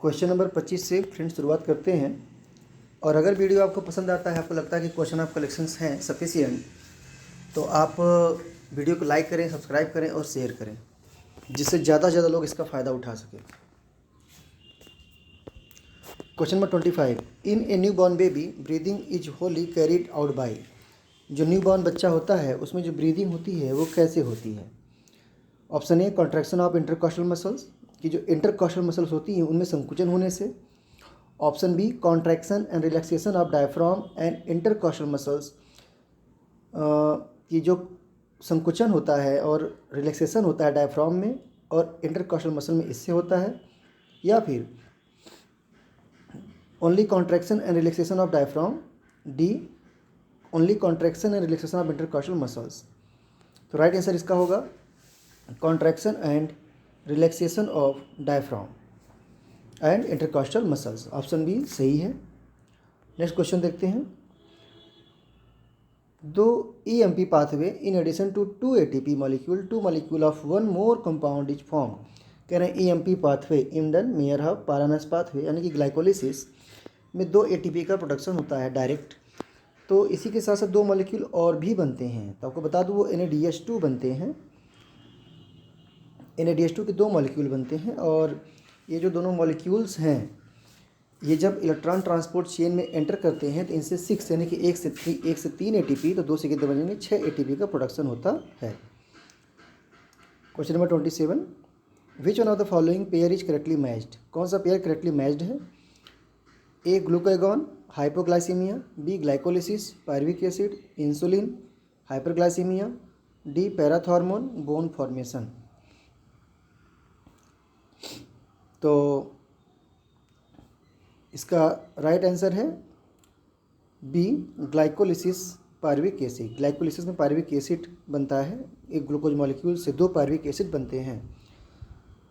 Question number 25 से friends शुरुआत करते हैं। और अगर वीडियो आपको पसंद आता है, आपको लगता है कि क्वेश्चन ऑफ कलेक्शंस हैं सफिशिएंट, तो आप वीडियो को लाइक करें, सब्सक्राइब करें और शेयर करें, जिससे ज़्यादा से ज़्यादा लोग इसका फ़ायदा उठा सकें। Question number 25, in a new born baby breathing is Holi carried out by. जो न्यू बॉर्न बच्चा होता है उसमें जो ब्रीदिंग होती है वो कैसे होती है? Option A, contraction of intercostal muscles, कि जो इंटरकॉस्टल मसल्स होती हैं उनमें संकुचन होने से। Option B, contraction and relaxation of diaphragm and intercostal muscles, कि जो संकुचन होता है और रिलैक्सेशन होता है डायफ्राम में और इंटरकॉस्टल मसल में, इससे होता है। या फिर only contraction and relaxation of diaphragm, D only contraction and relaxation of intercostal muscles. तो राइट आंसर इसका होगा contraction and relaxation of diaphragm and intercostal muscles. Option B सही है। नेक्स्ट क्वेश्चन देखते हैं। दो EMP pathway in addition to 2 ATP molecule, 2 molecule of one more compound is form. कह रहे हैं EMP pathway, Embden Meyerhof Parnas pathway, यानी कि ग्लाइकोलिसिस में 2 ATP का प्रोडक्शन होता है डायरेक्ट। तो इसी के साथ साथ 2 मॉलिक्यूल और भी बनते हैं, तो आपको बता दूँ वो NADH2 बनते हैं। NADH2 के 2 मॉलिक्यूल बनते हैं, और ये जो दोनों मॉलिक्यूल्स हैं ये जब इलेक्ट्रॉन ट्रांसपोर्ट चेन में एंटर करते हैं तो इनसे 6 यानी कि 1 से 3 ATP, तो 2 से कितने बनेंगे 6 ATP का प्रोडक्शन होता है। Question number 27, which one of the following pair is correctly matched. कौन सा पेयर करेक्टली मैच्ड है? A, glucagon hypoglycaemia, B, glycolysis pyruvic acid insulin hyperglycaemia, D, parathormone bone formation. तो इसका राइट आंसर है B, glycolysis pyruvic acid. Glycolysis में pyruvic acid बनता है, एक ग्लूकोज मॉलिक्यूल से 2 पायरुविक एसिड बनते हैं।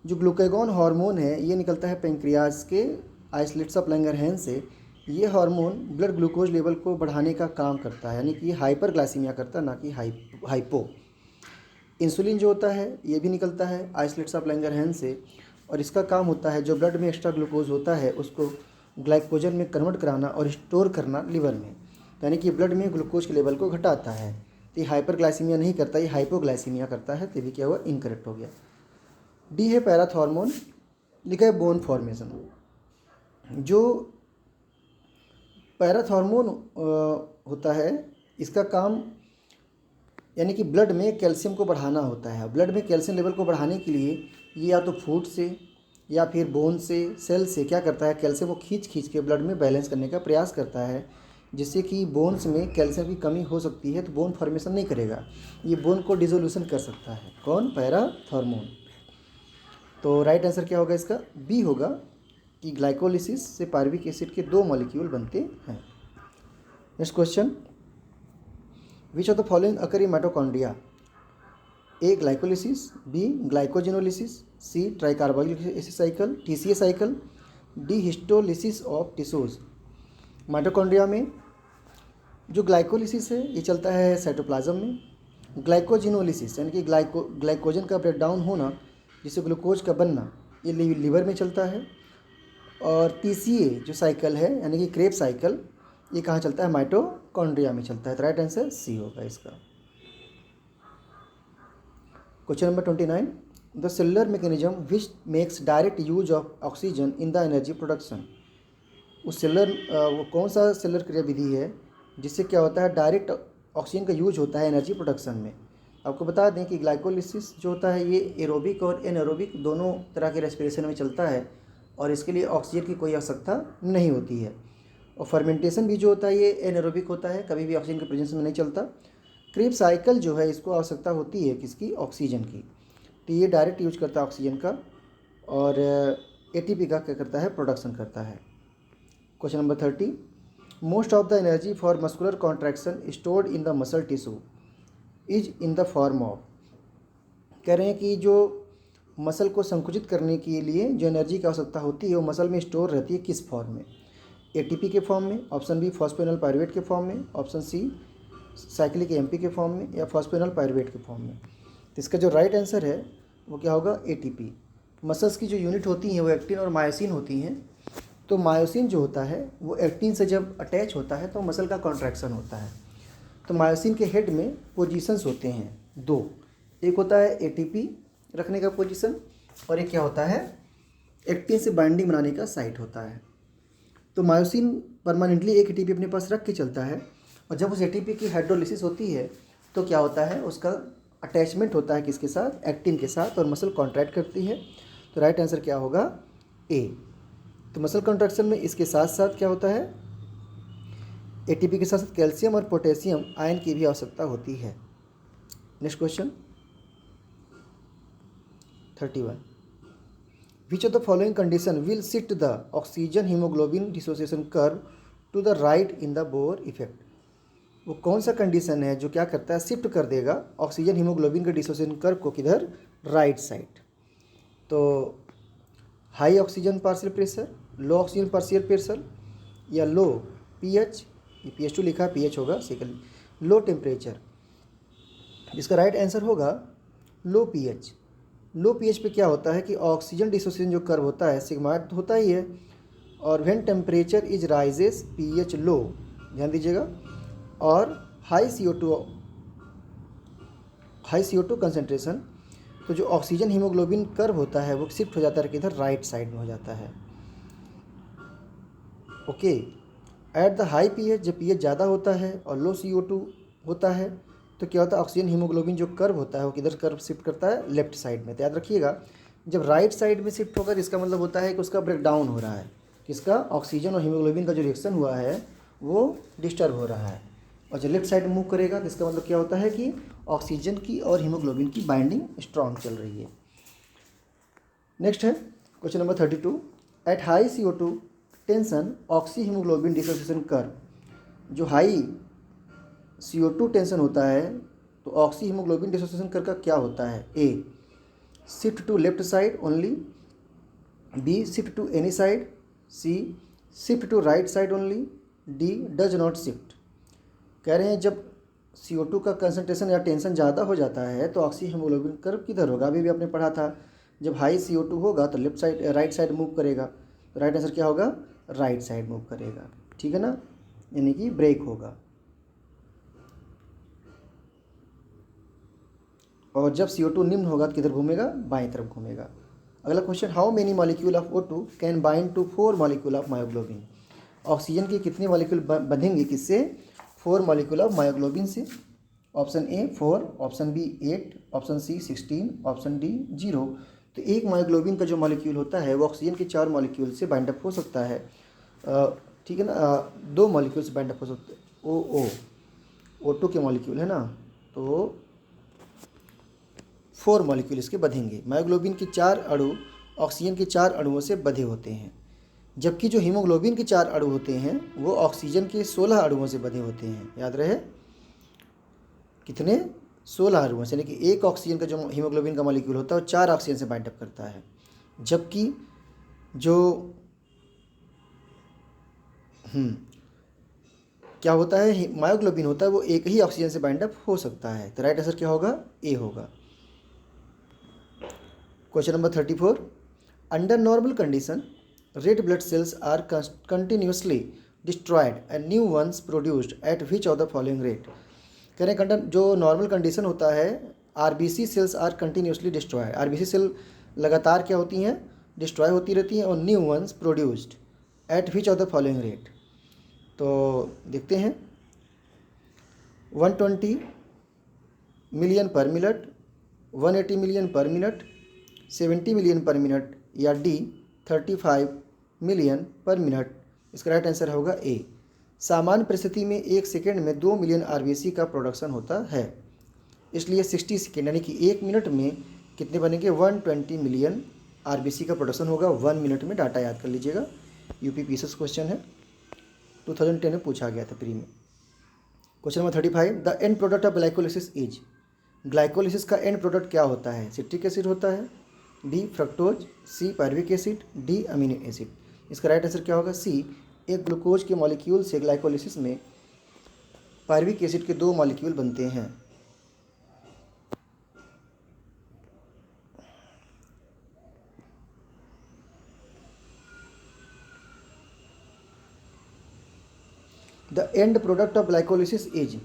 जो ग्लूकागॉन हार्मोन है ये निकलता है पेंक्रियाज के आइसलेट्स ऑफ लैंगरहैंस से। ये हार्मोन ब्लड ग्लूकोज लेवल को बढ़ाने का काम करता है, यानी कि हाइपरग्लाइसीमिया करता है, ना कि हाइपो। इंसुलिन जो होता है ये भी निकलता है आइसलेट्स ऑफ लैंगरहैंस से, और इसका काम होता है जो ब्लड में एक्स्ट्रा ग्लूकोज होता है उसको ग्लाइकोजन में कन्वर्ट कराना और स्टोर करना लिवर में, यानी कि ब्लड में ग्लूकोज के लेवल को घटाता है। तो ये हाइपरग्लाइसीमिया नहीं करता, ये हाइपोग्लाइसीमिया करता है, तो भी क्या हुआ, इनकरेक्ट हो गया। डी है पैराथॉर्मोन, लिखा है बोन फॉर्मेशन। जो पैराथॉर्मोन होता है इसका काम यानी कि ब्लड में कैल्शियम को बढ़ाना होता है। ब्लड में कैल्शियम लेवल को बढ़ाने के लिए ये या तो फूड से या फिर बोन से, सेल से क्या करता है, कैल्शियम को खींच के ब्लड में बैलेंस करने का प्रयास करता है, जिससे कि बोन्स में कैल्शियम की कमी हो सकती है तो बोन फॉर्मेशन नहीं करेगा, ये बोन को डिसोल्यूशन कर सकता है। कौन? पैराथॉर्मोन। तो राइट आंसर क्या होगा इसका? बी होगा कि ग्लाइकोलिसिस से पायरुविक एसिड के 2 मॉलिक्यूल बनते हैं। Next question, which of the following occur in mitochondria. A, glycolysis, B, glycogenolysis, C, tricarboxylic acid cycle TCA cycle, D, histolysis of tissues. Mitochondria में जो ग्लाइकोलिसिस है ये चलता है साइटोप्लाज्म में। ग्लाइकोजिनोलिसिस यानी कि ग्लाइकोजन का ब्रेकडाउन होना, जिससे ग्लूकोज का बनना, ये लीवर में चलता है। और TCA जो साइकिल है यानी कि क्रेब साइकिल, ये कहाँ चलता है? माइटोकॉन्ड्रिया में चलता है। तो राइट आंसर सी होगा इसका। Question number 29, the cellular mechanism which makes direct use of oxygen in the energy production. उस वो कौन सा सेलुलर क्रिया विधि है जिससे क्या होता है, डायरेक्ट ऑक्सीजन का यूज होता है एनर्जी प्रोडक्शन में। आपको बता दें कि ग्लाइकोलिसिस जो होता है ये एरोबिक और एनएरोबिक दोनों तरह के रेस्पिरेशन में चलता है, और इसके लिए ऑक्सीजन की कोई आवश्यकता नहीं होती है। और फर्मेंटेशन भी जो होता है ये एनएरोबिक होता है, कभी भी ऑक्सीजन के प्रेजेंस में नहीं चलता। क्रीब साइकिल जो है इसको आवश्यकता होती है किसकी? ऑक्सीजन की। तो ये डायरेक्ट यूज करता है ऑक्सीजन का, और ATP का क्या करता है? प्रोडक्शन करता है। Question number 30, most of the energy for muscular contraction stored in the muscle tissue is in the form of. कह रहे हैं कि जो मसल को संकुचित करने के लिए जो एनर्जी की आवश्यकता होती है वो मसल में स्टोर रहती है किस फॉर्म में? ATP के फॉर्म में, ऑप्शन बी फॉस्फेनल पायरुवेट के फॉर्म में, ऑप्शन सी साइक्लिक MP के फॉर्म में, या फॉस्फेनल पायरुवेट के फॉर्म में। तो इसका जो राइट आंसर है वो क्या होगा? ATP। मसल्स की जो यूनिट होती हैं वो एक्टिन और मायोसिन होती हैं। तो मायोसिन जो होता है वो एक्टिन से जब अटैच होता है तो मसल का कॉन्ट्रैक्शन होता है। तो मायोसिन के हेड में पोजीशंस होते हैं दो, एक होता है एटीपी रखने का पोजीशन और एक क्या होता है, एक्टिन से बाइंडिंग बनाने का साइट होता है। तो मायोसिन परमानेंटली एक एटीपी अपने पास रख के चलता है और जब उस एटीपी की हाइड्रोलिसिस होती है तो क्या होता है, उसका अटैचमेंट होता है किसके साथ, एक्टिन के साथ, और मसल कॉन्ट्रैक्ट करती है। तो राइट आंसर क्या होगा, ए। तो मसल कॉन्ट्रैक्शन में इसके साथ साथ क्या होता है, एटीपी के साथ साथ कैल्शियम और पोटेशियम आयन की भी आवश्यकता होती है। Next question 31, which of the following condition will shift the oxygen haemoglobin dissociation curve to the right in the Bohr effect. वो कौन सा कंडीशन है जो क्या करता है, शिफ्ट कर देगा ऑक्सीजन हीमोग्लोबिन के डिसोसिएशन कर्व को किधर, राइट साइड। तो हाई ऑक्सीजन पार्शियल प्रेशर, लो ऑक्सीजन पार्शियल प्रेशर, या लो पीएच, ये पीएच2 लिखा है, पीएच होगा सेकंड, लो टेम्परेचर। इसका राइट आंसर होगा लो पीएच। लो पीएच पे क्या होता है कि ऑक्सीजन डिसोसिएशन जो कर्व होता है सिग्माइड तो होता ही है, और when temperature is rises pH low, ध्यान दीजिएगा, और हाई CO2 कंसनट्रेशन, तो जो ऑक्सीजन हीमोग्लोबिन कर्व होता है वो शिफ्ट हो जाता है किधर, राइट साइड में हो जाता है। Okay, at the high pH जब पीएच ज़्यादा होता है और लो CO2 होता है तो क्या होता है, ऑक्सीजन हीमोग्लोबिन जो कर्व होता है वो किधर कर्व शिफ्ट करता है, लेफ्ट साइड में। तो याद रखिएगा जब राइट साइड में शिफ्ट होगा तो इसका मतलब होता है कि उसका ब्रेक डाउन हो रहा है, किसका, ऑक्सीजन और हीमोग्लोबिन का जो रिएक्शन हुआ है वो डिस्टर्ब हो रहा है। और जब लेफ्ट साइड मूव करेगा तो इसका मतलब क्या होता है कि ऑक्सीजन की और हीमोग्लोबिन की बाइंडिंग स्ट्रॉन्ग चल रही है। नेक्स्ट है question number 32, at high CO2 tension oxy haemoglobin dissociation curve, जो हाई CO2 टेंशन होता है तो ऑक्सी हीमोग्लोबिन डिसोसिएशन कर्व का क्या होता है, A shift to left side only, B shift to any side, C shift to right side only, D does not shift. कह रहे हैं जब CO2 का कंसनट्रेशन या टेंशन ज़्यादा हो जाता है तो ऑक्सी हीमोग्लोबिन कर्व किधर होगा, अभी भी आपने पढ़ा था, जब हाई CO2 होगा तो left side right side move करेगा। तो राइट आंसर क्या होगा, राइट साइड मूव करेगा, ठीक है ना, यानी कि ब्रेक होगा। और जब CO2 निम्न होगा तो किधर घूमेगा, बाएं तरफ घूमेगा। अगला question, how many molecule of O2 can bind to 4 molecule of myoglobin. Oxygen के कितने मॉलिक्यूल बंधेंगे किससे, 4 मॉलिक्यूल ऑफ मायोग्लोबिन से। Option A 4, option B 8, option C 16, option D 0। तो एक मायोग्लोबिन का जो मॉलिक्यूल होता है वो ऑक्सीजन के 4 मॉलिक्यूल से बाइंड अप हो सकता है, ठीक है ना, 2 मॉलिक्यूल से बाइंड अप हो सकते हैं, O2 के मॉलिक्यूल है ना, तो 4 मॉलिक्यूल इसके बंधेंगे। मायोग्लोबिन के 4 अणु ऑक्सीजन के 4 अणुओं से बंधे होते हैं, जबकि जो हीमोग्लोबिन के 4 अणु होते हैं वो ऑक्सीजन के 16 अणुओं से बंधे होते हैं। याद रहे कितने, 16 अणुओं से, यानी कि एक ऑक्सीजन का जो हीमोग्लोबिन का मॉलिक्यूल होता है वो 4 ऑक्सीजन से बाइंड अप करता है, जबकि जो क्या होता है, मायोग्लोबिन होता है वो एक ही ऑक्सीजन से बाइंड अप हो सकता है। तो राइट आंसर क्या होगा, ए होगा। Question number 34, under normal condition red blood cells are continuously destroyed and new ones produced at which of the following rate. कह रहे हैं जो नॉर्मल कंडीशन होता है, RBC cells are continuously destroyed, RBC cell लगातार क्या होती हैं, डिस्ट्रॉय होती रहती हैं, और new ones produced at which of the following rate. तो देखते हैं 120 million per minute, 180 million per minute, 70 million per minute, या डी 35 मिलियन पर मिनट। इसका राइट आंसर होगा ए। सामान्य परिस्थिति में 1 सेकेंड में 2 मिलियन आरबीसी का प्रोडक्शन होता है, इसलिए 60 सेकेंड यानी कि 1 मिनट में कितने बनेंगे, 120 मिलियन आरबीसी का प्रोडक्शन होगा 1 मिनट में। डाटा याद कर लीजिएगा, यूपीपीएससी क्वेश्चन है, 2010 में पूछा गया था प्री में। Question number 35, the end product of glycolysis is. Glycolysis का एंड प्रोडक्ट क्या होता है, सिट्रिक एसिड होता है, B fructose, C pyruvic acid, D amino acid. इसका राइट आंसर क्या होगा, सी। एक ग्लूकोज के मॉलिक्यूल से ग्लाइकोलिसिस में पायरुविक एसिड के 2 मॉलिक्यूल बनते हैं। The end product of glycolysis is,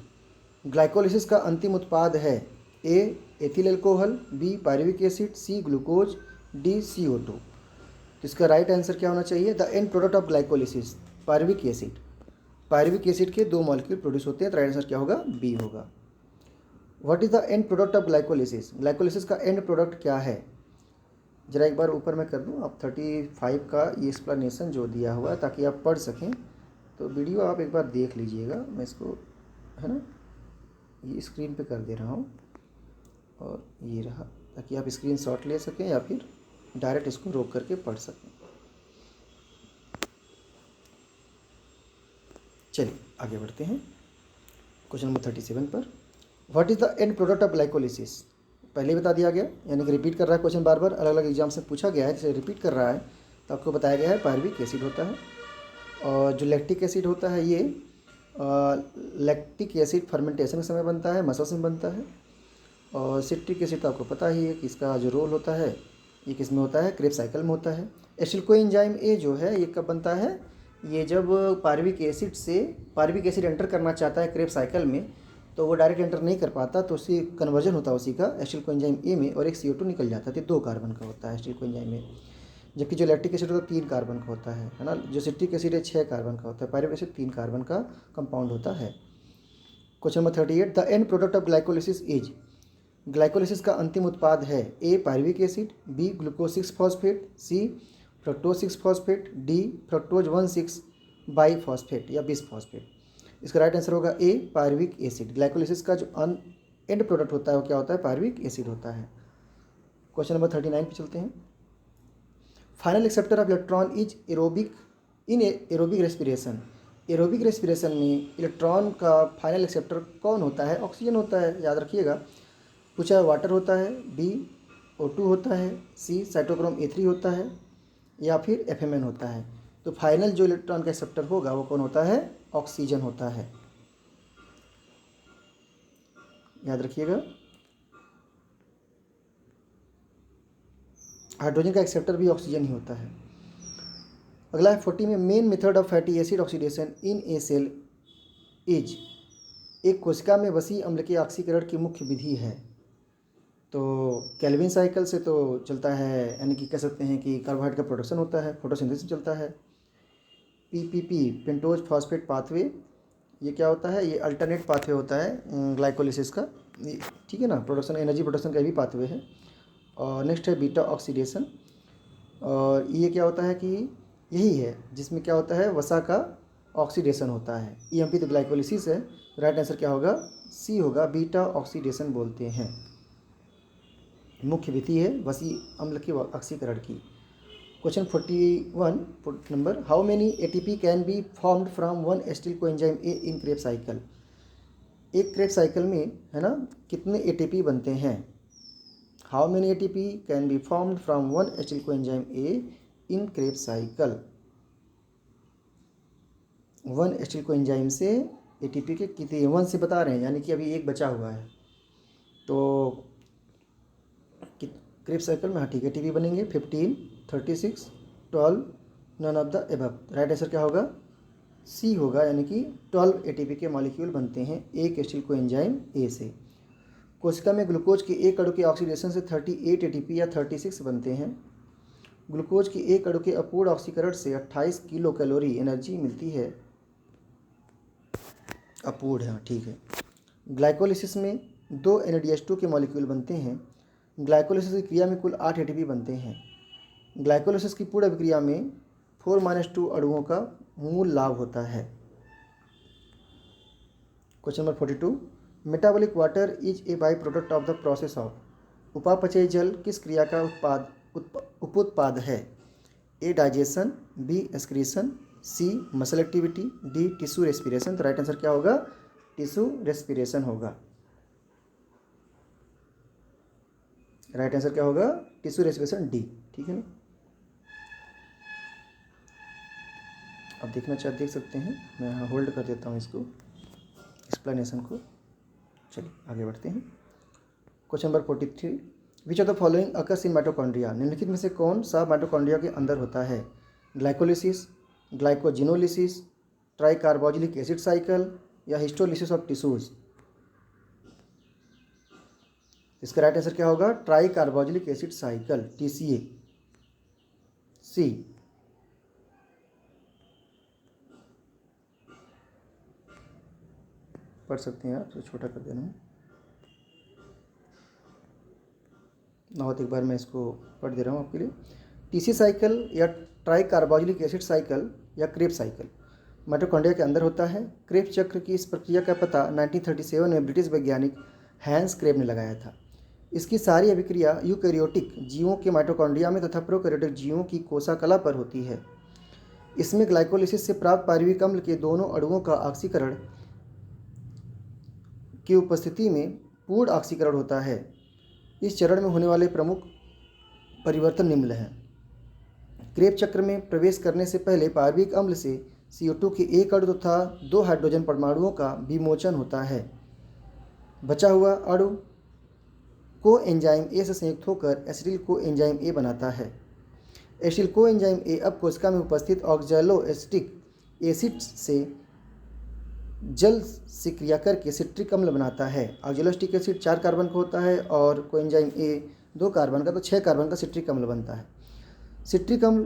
glycolysis का अंतिम उत्पाद है A ethyl alcohol, B pyruvic acid, C glucose, D CO2। तो इसका राइट आंसर क्या होना चाहिए? The end product of glycolysis pyruvic acid. Pyruvic acid के 2 मॉलिक्यूल प्रोड्यूस होते हैं, तो राइट आंसर क्या होगा? बी होगा। What is the end product of glycolysis, glycolysis का एंड प्रोडक्ट क्या है? जरा एक बार ऊपर मैं कर दूं, आप 35 का ये एक्सप्लेनेशन जो दिया हुआ है ताकि आप पढ़ सकें, तो वीडियो आप एक बार देख लीजिएगा। मैं इसको है ना ये स्क्रीन पे कर दे रहा हूँ और ये रहा, ताकि आप स्क्रीनशॉट ले सकें या फिर डायरेक्ट इसको रोक करके पढ़ सकें। चलिए आगे बढ़ते हैं क्वेश्चन नंबर 37 पर। What is the end product of glycolysis? पहले बता दिया गया, यानी कि रिपीट कर रहा है क्वेश्चन, बार बार अलग अलग एग्जाम से पूछा गया है, जैसे रिपीट कर रहा है तो आपको बताया गया है पायरुविक एसिड होता है। और जो लैक्टिक एसिड होता है ये लैक्टिक एसिड फर्मेंटेशन के समय बनता है, मसल्स में बनता है। और सिट्रिक एसिड तो आपको पता ही है कि इसका जो रोल होता है ये किस में होता है? क्रेब साइकिल में होता है। एसिल्कोएंजाइम ए जो है ये कब बनता है? ये जब पायरुविक एसिड एंटर करना चाहता है क्रेब साइकिल में, तो वो डायरेक्ट एंटर नहीं कर पाता, तो उसी कन्वर्जन होता है उसी का एसिल्कोएंजाइम ए में, और एक CO2 निकल जाता है। तो 2 कार्बन का होता है एसिल्कोएंजाइम में। जबकि जो लैक्टिक एसिड होता है 3 कार्बन का होता है ना। जो सिट्रिक एसिड है 6 कार्बन का होता है। पायरुविक एसिड 3 कार्बन का कंपाउंड होता है। Question number 38, the end product of glycolysis is, glycolysis का अंतिम उत्पाद है A pyruvic acid, B glucose 6 phosphate, C fructose 6 phosphate, D fructose 1,6 bi phosphate या बिस फॉस्फेट। इसका राइट आंसर होगा ए पायरुविक एसिड। ग्लाइकोलिसिस का जो एंड प्रोडक्ट होता है वो क्या होता है? पायरुविक एसिड होता है। क्वेश्चन नंबर 39 पे चलते हैं। Final acceptor of electron is aerobic in aerobic respiration. Aerobic respiration में इलेक्ट्रॉन का फाइनल एक्सेप्टर कौन होता है? ऑक्सीजन होता है, याद रखिएगा। पूछा है वाटर होता है, बी O2 होता है, सी साइटोक्रोम A3 होता है, या फिर FMN होता है। तो फाइनल जो इलेक्ट्रॉन का एक्सेप्टर होगा वो कौन होता है? ऑक्सीजन होता है, याद रखिएगा। हाइड्रोजन का एक्सेप्टर भी ऑक्सीजन ही होता है। अगला है 40 में, main method of fatty acid oxidation in a cell is, एक कोशिका में वसी अम्ल के ऑक्सीकरण की मुख्य विधि है। तो केल्विन साइकिल से तो चलता है, यानी कि कह सकते हैं कि कार्बोहाइड्रेट का प्रोडक्शन होता है, फोटोसिंथेसिस चलता है। PPP पेंटोज फॉस्फेट पाथवे, ये क्या होता है? ये अल्टरनेट पाथवे होता है ग्लाइकोलिसिस का, ठीक है ना। प्रोडक्शन, एनर्जी प्रोडक्शन का भी पाथवे है। और नेक्स्ट है बीटा ऑक्सीडेशन, और ये क्या होता है कि यही है जिसमें क्या होता है? वसा का ऑक्सीडेशन होता है। EMP तो ग्लाइकोलिसिस है। राइट आंसर क्या होगा? सी होगा, बीटा ऑक्सीडेशन बोलते हैं। मुख्य विधि है वसी अम्ल के ऑक्सीकरण की। Question 41 number, how many ATP can be formed from one acetyl coenzyme A in Krebs cycle. एक क्रेब साइकिल में है ना कितने ATP बनते हैं? How many ATP can be formed from one acetyl coenzyme A in Krebs cycle. One acetyl coenzyme से ATP के कितने? 1 से बता रहे हैं, यानी कि अभी एक बचा हुआ है। तो क्रेब साइकिल में हाँ ठीक है ATP बनेंगे 15, 36, 12, none of the above. Right answer क्या होगा? सी होगा, यानी कि 12 ATP के मॉलिक्यूल बनते हैं एक एसिटिल कोएंजाइम ए से। कोशिका में ग्लूकोज के एक अणु के ऑक्सीडेशन से 38 ATP या 36 बनते हैं। ग्लूकोज के एक अणु के अपूर्ण ऑक्सीकरण से 28 किलो कैलोरी एनर्जी मिलती है। अपूर्ण है, ठीक है। ग्लाइकोलिसिस में 2 NADH2 के मॉलिक्यूल बनते हैं। ग्लाइकोलिसिस की क्रिया में कुल 8 ATP बनते हैं। ग्लाइकोलिसिस की पूर्ण अभिक्रिया में 4-2 अणुओं का मूल लाभ होता है। Question number 42, metabolic water is a by product of the process of, उपापचयी जल किस क्रिया का उपोत्पाद है? A digestion, B excretion, C muscle activity, D tissue respiration. तो राइट आंसर क्या होगा? टिश्यू रेस्पिरेशन होगा। राइट आंसर क्या होगा? टिश्यू रेस्पिरेशन, डी, ठीक है ना। अब देखना चाहे देख सकते हैं, मैं यहाँ होल्ड कर देता हूँ इसको, एक्सप्लेनेशन को। चलिए आगे बढ़ते हैं। Question number 43, which of the following occurs in mitochondria. निम्नलिखित में से कौन सा माइटोकॉन्ड्रिया के अंदर होता है? Glycolysis, glycogenolysis, try carboxylic acid cycle या हिस्टोलिसिस ऑफ टिश्यूज? इसका राइट आंसर क्या होगा? Try carboxylic acid cycle, TCA। सी। पढ़ सकते हैं आप, तो छोटा कर देना ना हो तो एक बार मैं इसको पढ़ दे रहा हूँ आपके लिए। TC साइकिल या ट्राई कार्बोक्सिलिक एसिड साइकिल या क्रेब्स साइकिल माइटोकॉन्ड्रिया के अंदर होता है। क्रेब्स चक्र की इस प्रक्रिया का पता 1937 में ब्रिटिश वैज्ञानिक हैंस क्रेब ने लगाया था। इसकी सारी अभिक्रिया यूकैरियोटिक जीवों के माइटोकॉन्ड्रिया में तथा प्रोकैरियोटिक जीवों की कोशिका पर होती है। इसमें ग्लाइकोलिसिस से प्राप्त पायरुविक अम्ल के दोनों अणुओं का ऑक्सीकरण की उपस्थिति में पूर्ण ऑक्सीकरण होता है। इस चरण में होने वाले प्रमुख परिवर्तन निम्न हैं। क्रेब चक्र में प्रवेश करने से पहले पायरुविक अम्ल से CO2 के एक अणु तथा 2 हाइड्रोजन परमाणुओं का विमोचन होता है। बचा हुआ अणु को एंजाइम ए से संयुक्त होकर एसिटिल को एंजाइम ए बनाता है। एसिटिल को एंजाइम ए अब कोशिका में उपस्थित ऑक्सैलोएसिटिक एसिड से जल से क्रिया करके सिट्रिक अम्ल बनाता है। ऑक्सैलोएसिटिक एसिड 4 कार्बन का होता है और कोएंजाइम ए 2 कार्बन का, तो 6 कार्बन का सिट्रिक अम्ल बनता है। सिट्रिक अम्ल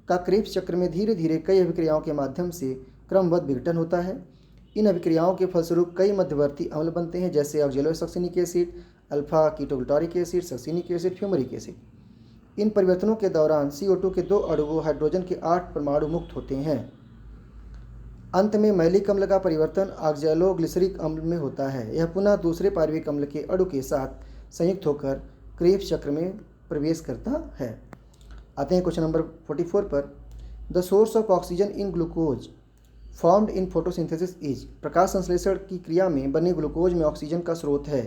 का क्रेब्स चक्र में धीरे धीरे कई अभिक्रियाओं के माध्यम से क्रमबद्ध विघटन होता है। इन अभिक्रियाओं के फलस्वरूप कई मध्यवर्ती अम्ल बनते हैं, जैसे oxalosuccinic acid, alpha ketoglutaric acid, succinic acid, fumaric acid. इन परिवर्तनों के दौरान CO2 के 2 अणु हाइड्रोजन के 8 परमाणु मुक्त होते हैं। अंत में मैलिक अम्ल का परिवर्तन ऑक्सैलोग्लिसरिक अम्ल में होता है। यह पुनः दूसरे पायरुविक अम्ल के अणु के साथ संयुक्त होकर क्रेब्स चक्र में प्रवेश करता है। आते हैं क्वेश्चन नंबर 44 पर। The source of oxygen in glucose formed in photosynthesis is? प्रकाश संश्लेषण की क्रिया में बने ग्लूकोज में ऑक्सीजन का स्रोत है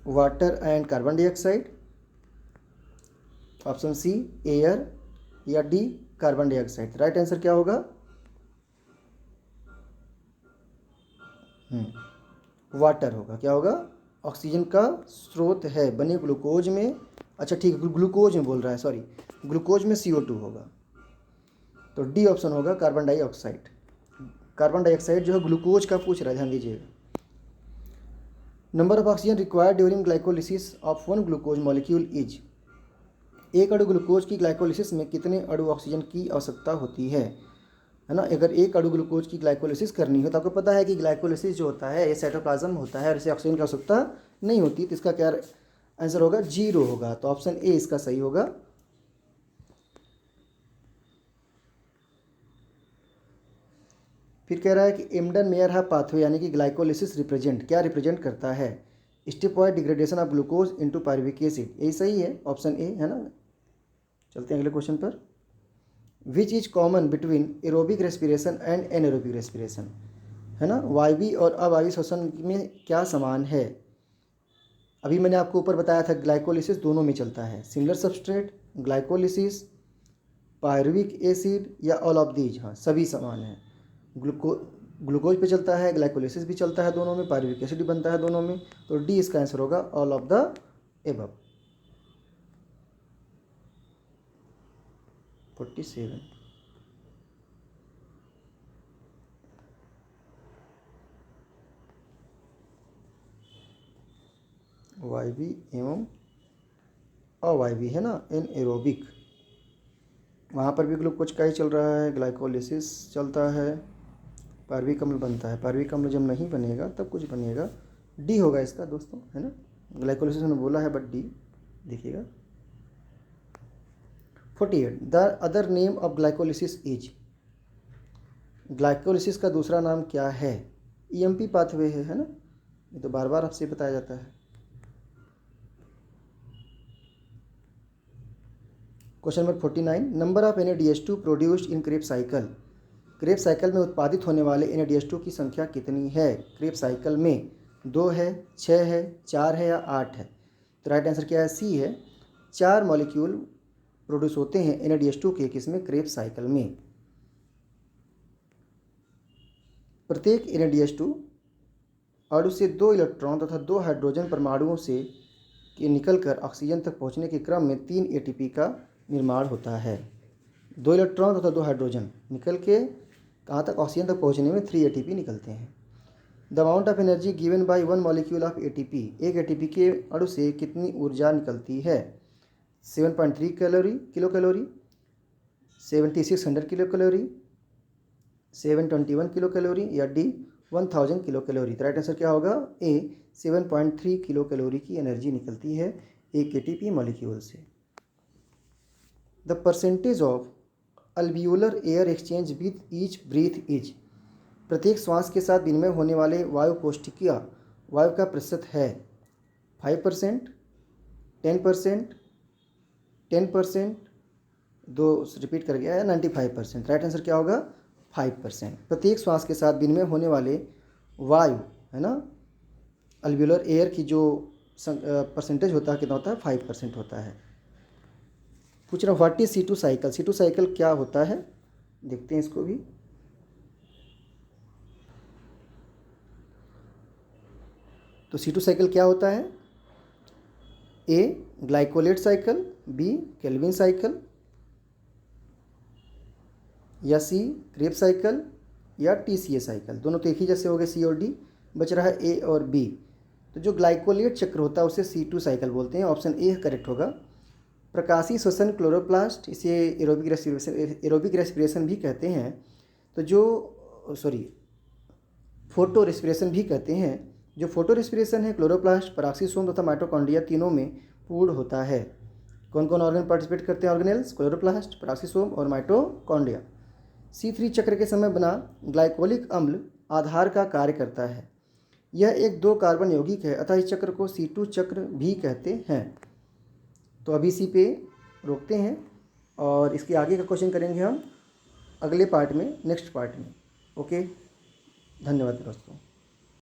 water and carbon dioxide, option C air, या D carbon dioxide. Right answer क्या होगा? वाटर होगा। क्या होगा? ऑक्सीजन का स्रोत है बने ग्लूकोज में। अच्छा ठीक है, ग्लूकोज में बोल रहा है, सॉरी, ग्लूकोज में CO2 होगा, तो डी ऑप्शन होगा कार्बन डाइऑक्साइड। कार्बन डाइऑक्साइड जो है ग्लूकोज का पूछ रहा है, ध्यान दीजिएगा। Number of oxygen required during glycolysis of 1 glucose molecule is? एक अणु ग्लूकोज की ग्लाइकोलिसिस में कितने अणु ऑक्सीजन की आवश्यकता होती है ना? अगर एक अणु ग्लूकोज की ग्लाइकोलिसिस करनी हो तो आपको पता है कि ग्लाइकोलिसिस जो होता है ये साइटोप्लाज्म होता है और इसे ऑक्सीजन की आवश्यकता नहीं होती, तो इसका क्या आंसर होगा? 0 होगा। तो ऑप्शन ए इसका सही होगा। फिर कह रहा है कि एम्डन मेयरहॉफ पाथवे यानी कि ग्लाइकोलिसिस रिप्रेजेंट, क्या रिप्रेजेंट करता है? Stepwise degradation of glucose into pyruvic acid. यही सही है, ऑप्शन ए है ना। चलते हैं अगले क्वेश्चन पर। Which is common between aerobic respiration and anaerobic respiration, है ना। वायवीय और अवायवीय श्वसन में क्या समान है? अभी मैंने आपको ऊपर बताया था ग्लाइकोलिसिस दोनों में चलता है, similar substrate, glycolysis, pyruvic acid या ऑल ऑफ दीज। हाँ, सभी समान है। ग्लूकोज पे चलता है, ग्लाइकोलिसिस भी चलता है दोनों में, पायरुविक एसिड भी बनता है दोनों में, तो डी इसका आंसर होगा all of the above. 47 Vayavi एवं अवायवी है ना, एनएरोबिक, वहाँ पर भी ग्लूकोज का ही चल रहा है, ग्लाइकोलिसिस चलता है, पायरुविक अम्ल बनता है। पायरुविक अम्ल जब नहीं बनेगा तब कुछ बनेगा। डी होगा इसका दोस्तों, है ना। ग्लाइकोलिसिस मैंने बोला है बट डी देखिएगा। 48 the other name of glycolysis is? Glycolysis का दूसरा नाम क्या है? EMP पाथवे है ना, ये तो बार बार आपसे बताया जाता है। Question number 49 number of NADH2 produced in Krebs cycle. Krebs cycle में उत्पादित होने वाले NADH2 की संख्या कितनी है? क्रेब साइकिल में 2 है, 6 है, 4 है या 8 है? तो राइट आंसर क्या है? सी है। 4 मॉलिक्यूल प्रोड्यूस होते हैं NADH2 के, किसमें? क्रेब साइकिल में। प्रत्येक NADH2 अणु से 2 इलेक्ट्रॉन तथा 2 हाइड्रोजन परमाणुओं से निकलकर ऑक्सीजन तक पहुंचने के क्रम में 3 ATP का निर्माण होता है। 2 इलेक्ट्रॉन तथा 2 हाइड्रोजन निकल के कहाँ तक, ऑक्सीजन तक पहुँचने में 3 ATP निकलते हैं। The amount of energy given by 1 molecule of ATP, एक ATP के अणु से कितनी ऊर्जा निकलती है? 7.3 kilo calorie, 7600 kilo calorie, 721 kilo calorie या डी 1000 किलो कैलोरी। तो राइट आंसर क्या होगा? ए 7.3 किलो कैलोरी की एनर्जी निकलती है एक ATP मॉलिक्यूल से। The percentage of alveolar air exchange with each breath is, प्रत्येक श्वास के साथ विनिमय होने वाले वायु कोष्ठकीय वायु का प्रतिशत है 5%, 10%, 10%, दो रिपीट कर गया है 95%। राइट आंसर क्या होगा? 5%। प्रत्येक श्वास के साथ विनिमय होने वाले वायु, है ना, अल्वियोलर एयर की जो परसेंटेज होता है कितना होता है? 5% होता है। पूछ रहा हूँ what is C2 cycle, C2 cycle क्या होता है? देखते हैं इसको भी। तो C2 साइकिल क्या होता है? A glycolate cycle, B Calvin cycle, या सी क्रेब साइकिल, या TCA साइकिल। दोनों तो एक ही जैसे हो गए, सी और डी, बच रहा है ए और बी। तो जो ग्लाइकोलेट चक्र होता है उसे C2 साइकिल बोलते हैं। ऑप्शन ए करेक्ट होगा। प्रकाशीय श्वसन क्लोरोप्लास्ट, इसे एरोबिक रेस्पिरेशन भी कहते हैं। तो जो फोटो रेस्पिरेशन भी कहते हैं। जो फोटो रेस्पिरेशन है क्लोरोप्लास्ट, पराक्सीसोम तथा माइटोकॉन्ड्रिया तीनों में पूर्ण होता है। कौन कौन ऑर्गन पार्टिसिपेट करते हैं? ऑर्गेनेल्स, क्लोरोप्लास्ट, पराक्सीसोम और माइटोकॉन्ड्रिया। C3 चक्र के समय बना ग्लाइकोलिक अम्ल आधार का कार्य करता है। यह एक 2 कार्बन यौगिक है, अतः इस चक्र को C2 चक्र भी कहते हैं। तो अभी इसी पे रोकते हैं और इसके आगे का क्वेश्चन करेंगे हम अगले पार्ट में, नेक्स्ट पार्ट में। ओके, धन्यवाद दोस्तों।